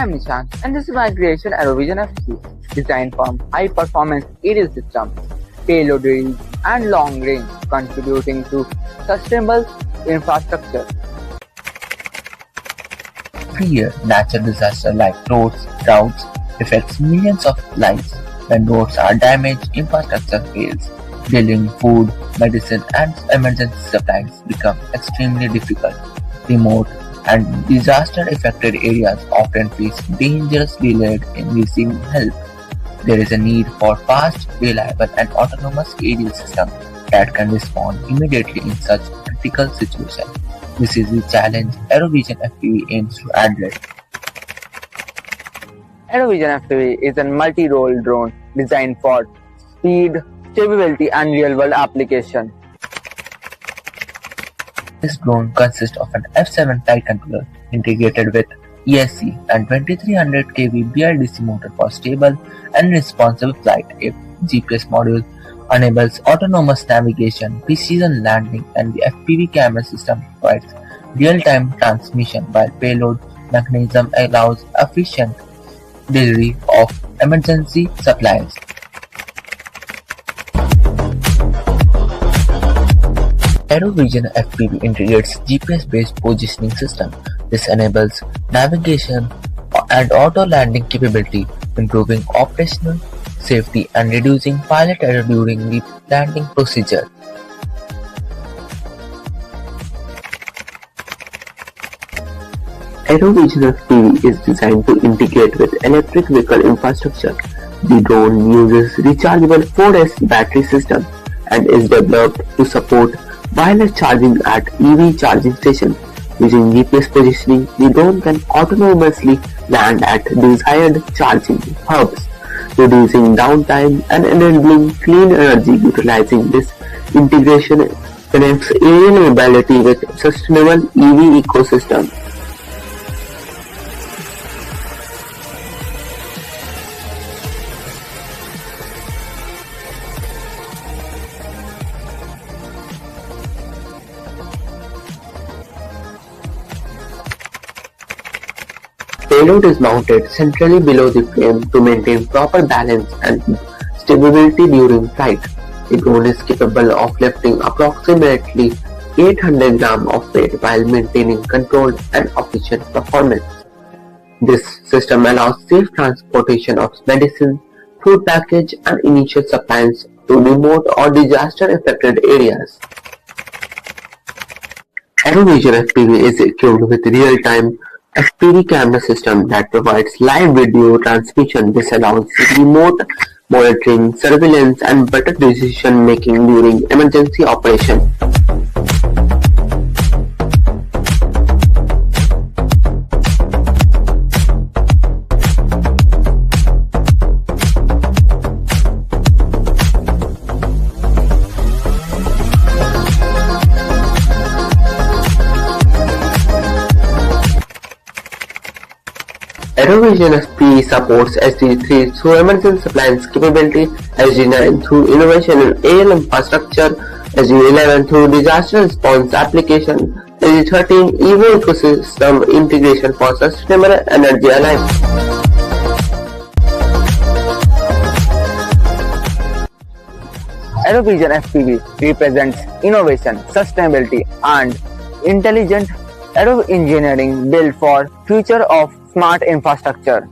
I'm Nishant and this is my creation AeroVision FPV, designed for high-performance aerial systems, payload reach, and long range, contributing to sustainable infrastructure. Every year, natural disasters like roads, droughts affects millions of lives. When roads are damaged, infrastructure fails. Delivering food, medicine, and emergency supplies become extremely difficult. Remote and disaster-affected areas often face dangerous delays in receiving help. There is a need for fast, reliable, and autonomous aerial systems that can respond immediately in such critical situations. This is the challenge AeroVision FPV aims to address. AeroVision FPV is a multi-role drone designed for speed, stability, and real-world application. This drone consists of an F7 flight controller integrated with ESC and 2300 kV BLDC motor for stable and responsive flight. A GPS module enables autonomous navigation, precision landing, and the FPV camera system provides real-time transmission, while payload mechanism allows efficient delivery of emergency supplies. AeroVision FPV integrates GPS-based positioning system. This enables navigation and auto-landing capability, improving operational safety and reducing pilot error during the landing procedure. AeroVision FPV is designed to integrate with electric vehicle infrastructure. The drone uses rechargeable 4S battery system and is developed to support wireless charging at EV charging stations. Using GPS positioning, the drone can autonomously land at desired charging hubs, reducing downtime and enabling clean energy. Utilizing this integration connects aerial mobility with sustainable EV ecosystem. Payload is mounted centrally below the frame to maintain proper balance and stability during flight. The drone is capable of lifting approximately 800 grams of weight while maintaining controlled and efficient performance. This system allows safe transportation of medicine, food package, and initial supplies to remote or disaster-affected areas. AeroVision FPV is equipped with real-time FPV camera system that provides live video transmission. This allows remote monitoring, surveillance, and better decision making during emergency operation. AeroVision FPV supports SD3 through emergency supplies capability, SD9 through innovation in aerial infrastructure, SD11 through disaster response application, SD13 EVO ecosystem integration for sustainable energy alliance. AeroVision FPV represents innovation, sustainability, and intelligent aero engineering built for future of smart infrastructure.